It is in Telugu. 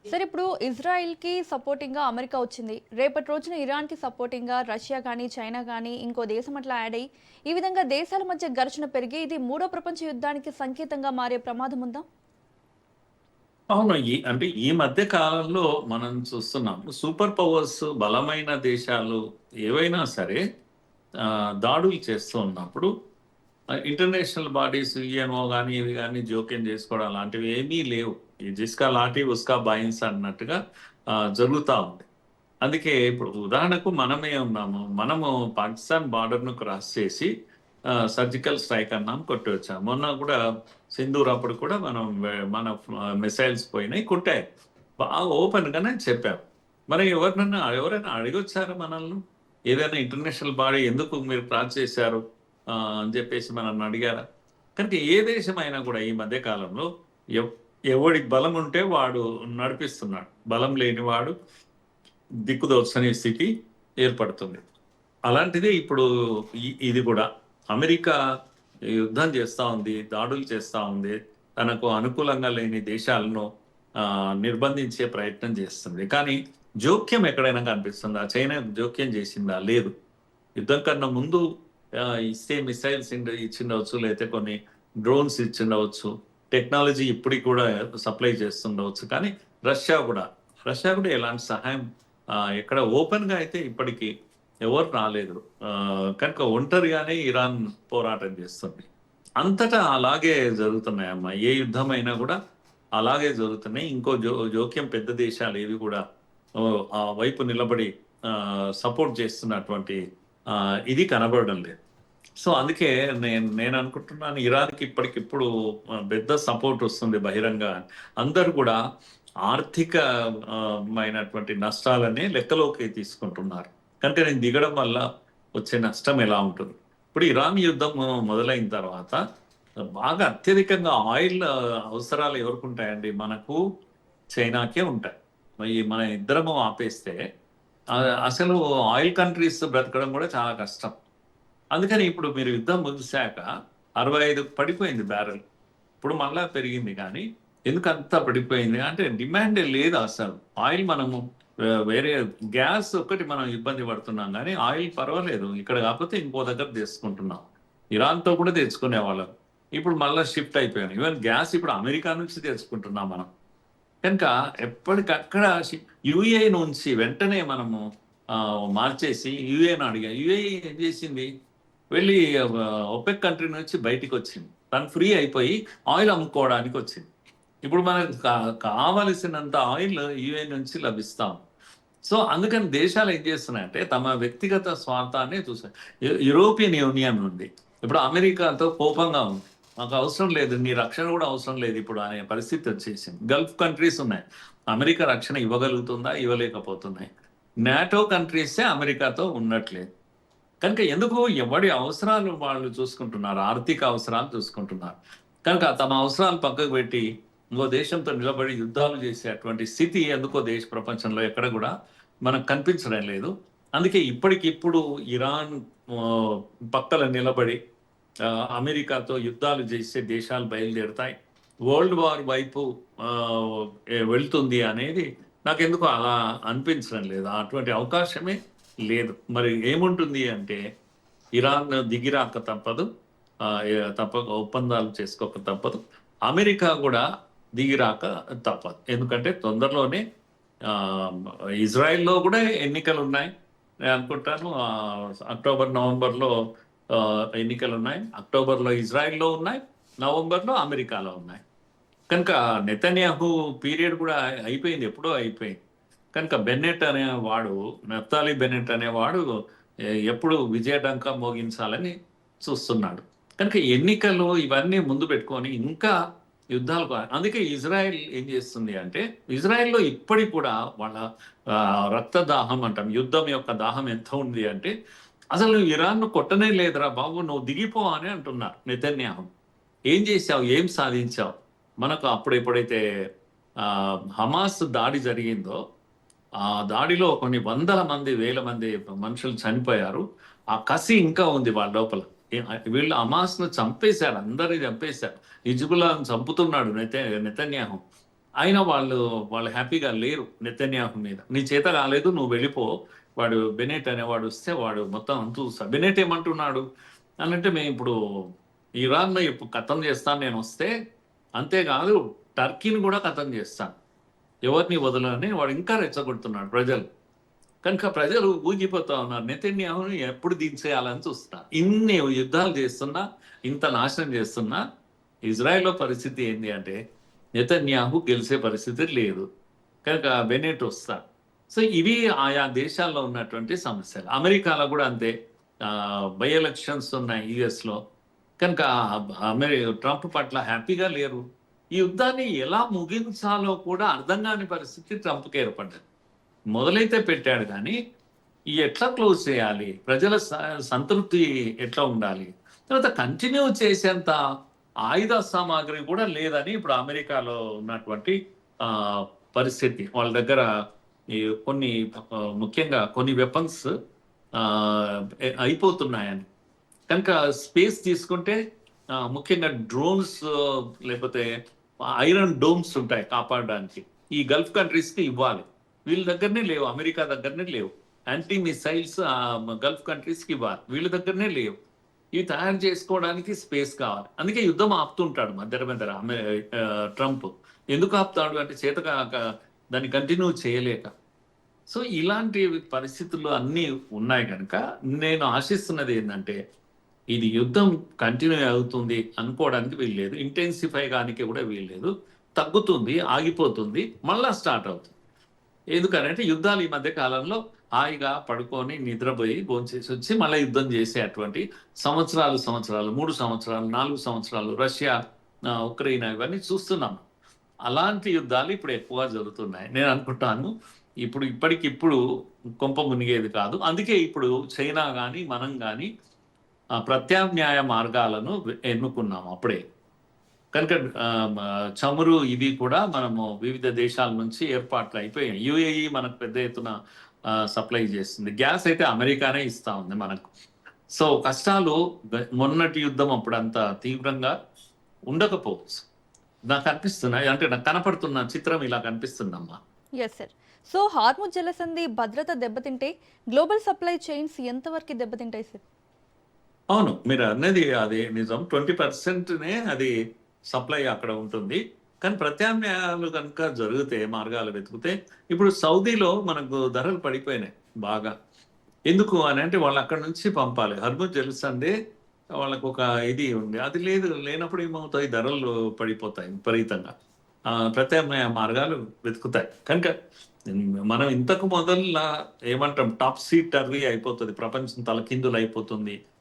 సరే ఇప్పుడు ఇజ్రాయిల్‌కి సపోర్టింగ్‌గా అమెరికా వచ్చింది. రేపటి రోజున ఇరాన్‌కి సపోర్టింగ్‌గా రష్యా గానీ, చైనా గానీ, ఇంకో దేశం అట్లా యాడ్ అయ్యి, ఈ విధంగా దేశాల మధ్య ఘర్షణ పెరిగి ఇది మూడో ప్రపంచ యుద్ధానికి సంకేతంగా మారే ప్రమాదం ఉందా? అవును. అంటే ఈ మధ్య కాలంలో మనం చూస్తున్నాం. సూపర్ పవర్స్ బలమైన దేశాలు ఏవైనా సరే దాడులు చేస్తూ ఉన్నప్పుడు ఇంటర్నేషనల్ బాడీస్ యూఎన్ఓ గాని, ఇవి గాని జోక్యం చేసుకోవడం అలాంటివి ఏమీ లేవు. ఈ జిస్కా లాఠీ ఉస్కా బైన్స్ అన్నట్టుగా జరుగుతా ఉంది. అందుకే ఇప్పుడు ఉదాహరణకు మనమే ఉన్నాము. మనము పాకిస్తాన్ బార్డర్‌ను క్రాస్ చేసి సర్జికల్ స్ట్రైక్ అన్నాం కొట్టొచ్చాం. మొన్న కూడా సింధూర్ అప్పుడు కూడా మనం మన మిసైల్స్ పోయినాయి, కొట్టాయి. బాగా ఓపెన్‌గానే చెప్పాం. మరి ఎవరైనా అడిగొచ్చారా మనల్ని? ఏదైనా ఇంటర్నేషనల్ బాడీ ఎందుకు మీరు క్రాస్ చేశారు అని చెప్పేసి మనల్ని అడిగారా? కనుక ఏ దేశమైనా కూడా ఈ మధ్య కాలంలో ఎవ్ ఎవడికి బలం ఉంటే వాడు నడిపిస్తున్నాడు. బలం లేనివాడు దిక్కుదోచని స్థితి ఏర్పడుతుంది. అలాంటిదే ఇప్పుడు ఇది గూడా. అమెరికా యుద్ధం చేస్తా ఉంది, దాడులు చేస్తా ఉంది. తనకు అనుకూలంగా లేని దేశాలను నిర్బంధించే ప్రయత్నం చేస్తుంది. కానీ జోక్యం ఎక్కడైనా కనిపిస్తుందా? చైనా జోక్యం చేసిందా? లేదు. యుద్ధం కన్నా ముందు ఇస్తే మిసైల్స్ ఇచ్చిండవచ్చు, లేతే కొన్ని డ్రోన్స్ ఇచ్చిండవచ్చు. టెక్నాలజీ ఇప్పటికి కూడా సప్లై చేస్తుండవచ్చు. కానీ రష్యా గూడా, రష్యా గూడా ఎలాంటి సహాయం ఎక్కడ ఓపెన్‌గా అయితే ఇప్పటికి ఎవరు రాలేదు. కనుక ఒంటరిగానే ఇరాన్ పోరాటం చేస్తుంది. అంతటా అలాగే జరుగుతున్నాయమ్మా. ఏ యుద్ధమైనా గూడా అలాగే జరుగుతున్నాయి. ఇంకో జోక్యం పెద్ద దేశాలేవి గూడా ఆ వైపు నిలబడి సపోర్ట్ చేస్తున్నటువంటి ఇది కనబడడం లేదు. సో, అందుకే నేననుకుంటున్నాను ఇరాన్‌కి ఇప్పటికిప్పుడు పెద్ద సపోర్ట్ వస్తుంది బహిరంగ. అందరూ గూడా ఆర్థిక మైనటువంటి నష్టాలనే లెక్కలోకి తీసుకుంటున్నారు. కనుక నేను దిగడం వల్ల వచ్చే నష్టం ఎలా ఉంటుంది? ఇప్పుడు ఇరాన్ యుద్ధం మొదలైన తర్వాత బాగా అత్యధికంగా ఆయిల్ అవసరాలు ఎవరికుంటాయండి? మనకు, చైనాకే ఉంటాయి. మన ఇద్దరము ఆపేస్తే అసలు ఆయిల్ కంట్రీస్ బ్రతకడం గూడా చాలా కష్టం. అందుకని ఇప్పుడు మీరు యుద్ధం ముగిసాక 65 పడిపోయింది బ్యారెల్. ఇప్పుడు మళ్ళా పెరిగింది కానీ, ఎందుకంత పడిపోయింది అంటే డిమాండే లేదు అసలు. ఆయిల్ మనము వేరే గ్యాస్ ఒక్కటి మనం ఇబ్బంది పడుతున్నాం గానీ, ఆయిల్ పర్వాలేదు. ఇక్కడ కాకపోతే ఇంకో దగ్గర తెచ్చుకుంటున్నాం. ఇరాన్‌తో కూడా తెచ్చుకునేవాళ్ళం. ఇప్పుడు మళ్ళా షిఫ్ట్ అయిపోయాం. ఈవెన్ గ్యాస్ ఇప్పుడు అమెరికా నుంచి తెచ్చుకుంటున్నాం మనం. కనుక ఎప్పటికక్కడ యూఏఈ నుంచి వెంటనే మనము మార్చేసి యూఏఈని అడిగాం. యూఏఈ ఏం చేసింది? వెళ్ళి ఒపెక్ కంట్రీ నుంచి బయటికొచ్చింది. తను ఫ్రీ అయిపోయి ఆయిల్ అమ్ముకోవడానికొచ్చింది. ఇప్పుడు మనకు కావలసినంత ఆయిల్ యూఏఈ నుంచి లభిస్తా ఉంది. సో, అందుకని దేశాలు ఏం చేస్తున్నాయంటే తమ వ్యక్తిగత స్వార్థాన్నే చూసాయి. యూరోపియన్ యూనియన్ ఉంది. ఇప్పుడు అమెరికాతో కోపంగా ఉంది. మాకు అవసరం లేదు. నీ రక్షణ కూడా అవసరం లేదు ఇప్పుడు అనే పరిస్థితి వచ్చేసింది. గల్ఫ్ కంట్రీస్ ఉన్నాయి. అమెరికా రక్షణ ఇవ్వగలుగుతుందా? ఇవ్వలేకపోతున్నాయి. నాటో కంట్రీసే అమెరికాతో ఉండట్లేదు. కనుక ఎందుకు ఎవడి అవసరాలు వాళ్ళు చూసుకుంటున్నారు. ఆర్థిక అవసరాలు చూసుకుంటున్నారు. కనుక తమ అవసరాలు పక్కకు పెట్టి ఇంకో దేశంతో నిలబడి యుద్ధాలు చేసేటువంటి స్థితి ఎందుకో ప్రపంచంలో ఎక్కడ కూడా మనకు కనిపించడం లేదు. అందుకే ఇప్పటికిప్పుడు ఇరాన్ పక్కన నిలబడి అమెరికాతో యుద్ధాలు చేసే దేశాలు బయలుదేరుతాయి. వరల్డ్ వార్ వైపు వెళ్తుంది అనేది నాకెందుకో అలా అనిపించడం లేదు. అటువంటి అవకాశమే లేదు. మరి ఏముంటుంది అంటే ఇరాన్ దిగిరాక తప్పదు. తప్పక ఒప్పందాలు చేసుకోక తప్పదు. అమెరికా కూడా దిగిరాక తప్పదు. ఎందుకంటే తొందరలోనే ఆహ్, ఇజ్రాయెల్‌లో కూడా ఎన్నికలున్నాయి. నేను అనుకుంటాను అక్టోబర్, నవంబర్‌లో ఎన్నికలున్నాయి. అక్టోబర్‌లో ఇజ్రాయెల్‌లో ఉన్నాయి. నవంబర్‌లో అమెరికాలో ఉన్నాయి. కనుక నెతన్యాహు పీరియడ్ కూడా అయిపోయింది. ఎప్పుడో అయిపోయింది. కనుక బెన్నెట్ అనేవాడు, నఫ్తాలి బెన్నెట్ అనేవాడు ఎప్పుడు విజయడంకా మోగించాలని చూస్తున్నాడు. కనుక ఎన్నికలు ఇవన్నీ ముందు పెట్టుకొని ఇంకా యుద్ధాలు అందుకే ఇజ్రాయెల్ ఏం చేస్తుంది అంటే, ఇజ్రాయెల్‌లో ఇప్పటికి కూడా వాళ్ళ రక్త దాహం అంటాం. యుద్ధం యొక్క దాహం ఎంత ఉంది అంటే, "అసలు నువ్వు ఇరాన్‌ను కొట్టనే లేదురా బాబు! నువ్వు దిగిపో" అని అంటున్నారు నెతన్యాహు. "ఏం చేశావు? ఏం సాధించావు?" మనకు అప్పుడు ఎప్పుడైతే హమాస్ దాడి జరిగిందో, ఆ దాడిలో కొన్ని వందల మంది, వేల మంది మనుషులు చనిపోయారు. ఆ కసి ఇంకా ఉంది వాళ్ళ లోపల. వీళ్ళు హమాస్‌ను చంపేశారు. అందరిని చంపేశారు. హిజ్బుల్లాహ్‌ని చంపుతున్నాడు నెతన్యాహు. అయినా వాళ్ళు హ్యాపీగా లేరు నెతన్యాహు మీద. నీ చేత కాలేదు, నువ్వు వెళ్ళిపో. వాడు బెనెట్ అనేవాడు వస్తే వాడు మొత్తం అంతూ చూస్తాడు. బెనెట్ ఏమంటున్నాడు అనంటే, మేము ఇప్పుడు ఇరాన్ ఇప్పుడు ఖతం చేస్తాను నేను వస్తే, అంతేకాదు టర్కీని కూడా ఖతం చేస్తాను, ఎవరిని వదలని వాడు ఇంకా రెచ్చగొడుతున్నాడు ప్రజలు. కనుక ప్రజలు ఊగిపోతా ఉన్నారు, నెతన్యాహుని ఎప్పుడు దించేయాలని చూస్తున్నారు. ఇన్ని యుద్ధాలు చేస్తున్నా, ఇంత నాశనం చేస్తున్నా, ఇజ్రాయెల్లో పరిస్థితి ఏంటి అంటే నెతన్యాహు గెలిచే పరిస్థితి లేదు. కనుక బెనెట్ వస్తారు. సో ఇవి ఆయా దేశాల్లో ఉన్నటువంటి సమస్యలు. అమెరికాలో కూడా అంతే. బై ఎలక్షన్స్ ఉన్నాయి యుఎస్లో. కనుక ట్రంప్ పట్ల హ్యాపీగా లేరు. ఈ యుద్ధాన్ని ఎలా ముగించాలో కూడా అర్థం కాని పరిస్థితి ట్రంప్కి ఏర్పడ్డది. మొదలైతే పెట్టాడు కానీ ఈ ఎట్లా క్లోజ్ చేయాలి, ప్రజల సంతృప్తి ఎట్లా ఉండాలి, తర్వాత కంటిన్యూ చేసేంత ఆయుధ సామాగ్రి కూడా లేదని ఇప్పుడు అమెరికాలో ఉన్నటువంటి పరిస్థితి. వాళ్ళ దగ్గర కొన్ని ముఖ్యంగా కొన్ని వెపన్స్ అయిపోతున్నాయని. కనుక స్పేస్ తీసుకుంటే ముఖ్యంగా డ్రోన్స్ లేకపోతే ఐరన్ డోమ్స్ ఉంటాయి కాపాడడానికి, ఈ గల్ఫ్ కంట్రీస్కి ఇవ్వాలి. వీళ్ళ దగ్గరనే లేవు, అమెరికా దగ్గరనే లేవు. యాంటీ మిసైల్స్ గల్ఫ్ కంట్రీస్కి ఇవ్వాలి, వీళ్ళ దగ్గరనే లేవు. ఇవి తయారు చేసుకోవడానికి స్పేస్ కావాలి. అందుకే యుద్ధం ఆపుతుంటాడు మధ్య ట్రంప్. ఎందుకు ఆపుతాడు అంటే చేతకాక దాన్ని కంటిన్యూ చేయలేక. సో ఇలాంటి పరిస్థితులు అన్నీ ఉన్నాయి కనుక నేను ఆశిస్తున్నది ఏంటంటే, ఇది యుద్ధం కంటిన్యూ అవుతుంది అనుకోవడానికి వీల్లేదు, ఇంటెన్సిఫై కానికి కూడా వీల్లేదు. తగ్గుతుంది, ఆగిపోతుంది, మళ్ళా స్టార్ట్ అవుతుంది. ఎందుకనంటే యుద్ధాలు ఈ మధ్య కాలంలో హాయిగా పడుకొని నిద్రపోయి భోంచేసి వచ్చి మళ్ళీ యుద్ధం చేసేటువంటి సంవత్సరాలు 3 సంవత్సరాలు 4 సంవత్సరాలు రష్యా ఉక్రెయిన్ ఇవన్నీ చూస్తున్నాం. అలాంటి యుద్ధాలు ఇప్పుడు ఎక్కువగా జరుగుతున్నాయి. నేను అనుకుంటాను ఇప్పటికిప్పుడు కొంప మునిగేది కాదు. అందుకే ఇప్పుడు చైనా కానీ మనం కానీ ప్రత్యామ్నాయ మార్గాలను ఎన్నుకున్నాము అప్పుడే. కనుక చమురు ఇవి కూడా మనము వివిధ దేశాల నుంచి ఏర్పాట్లు అయిపోయాయి. యుఏఈ మనకు పెద్ద ఎత్తున సప్లై చేస్తుంది. గ్యాస్ అయితే అమెరికానే ఇస్తా ఉంది మనకు. సో కష్టాలు మొన్నటి యుద్ధం అప్పుడు అంత తీవ్రంగా ఉండకపోవచ్చు నాకు అనిపిస్తున్నాయి. అంటే నాకు కనపడుతున్న చిత్రం ఇలా కనిపిస్తుందమ్మా. Yes sir. సో హార్ముజ్ జలసంధి భద్రత దెబ్బతింటే గ్లోబల్ సప్లై చైన్స్ ఎంతవరకు దెబ్బతింటాయి సార్? అవును, మీరు అన్నది అది నిజం. 20%నే అది సప్లై అక్కడ ఉంటుంది. కానీ ప్రత్యామ్నాయాలు కనుక జరిగితే, మార్గాలు వెతికితే, ఇప్పుడు సౌదీలో మనకు ధరలు పడిపోయినాయి బాగా. ఎందుకు అని అంటే వాళ్ళు అక్కడ నుంచి పంపాలి. హర్ముజ్ జలసంధి వాళ్ళకు ఒక ఇది ఉంది, అది లేనప్పుడు ఏమవుతాయి, ధరలు పడిపోతాయి విపరీతంగా. ప్రత్యామ్నాయ మార్గాలు వెతుకుతాయి. కనుక మనం ఇంతకు మొదల ఏమంటాం, టాప్ సీట్ టర్వీ అయిపోతుంది, ప్రపంచం తలకిందులు అయిపోతుంది,